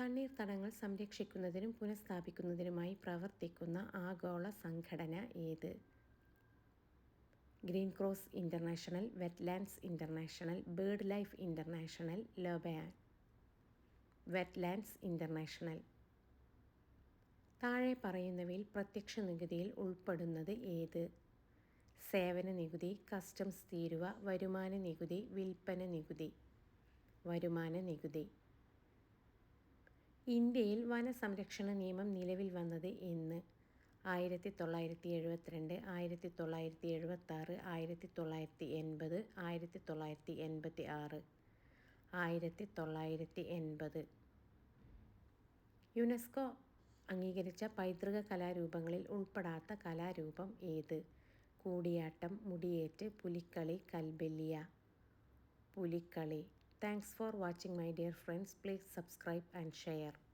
തണ്ണീർത്തടങ്ങൾ സംരക്ഷിക്കുന്നതിനും പുനഃസ്ഥാപിക്കുന്നതിനുമായി പ്രവർത്തിക്കുന്ന ആഗോള സംഘടന ഏത്? Green cross international, wetlands international, bird life international, ലോബയാൻ. Wetlands international. താഴെ പറയുന്നവയിൽ പ്രത്യക്ഷ നികുതിയിൽ ഉൾപ്പെടുന്നത് ഏത്? സേവന നികുതി, കസ്റ്റംസ് തീരുവ, വരുമാന നികുതി, വിൽപ്പന നികുതി. വരുമാന നികുതി. ഇന്ത്യയിൽ വനസംരക്ഷണ നിയമം നിലവിൽ വന്നത് എന്ന്? 1972, 1976, 1980, 1986. 1980. യുനെസ്കോ അംഗീകരിച്ച പൈതൃക കലാരൂപങ്ങളിൽ ഉൾപ്പെടാത്ത കലാരൂപം ഏത്? Koodiyattam, Mudiyettu, Pulikali, കൽബെല്ലിയ. Pulikali. Thanks for watching my dear friends. Please subscribe and share.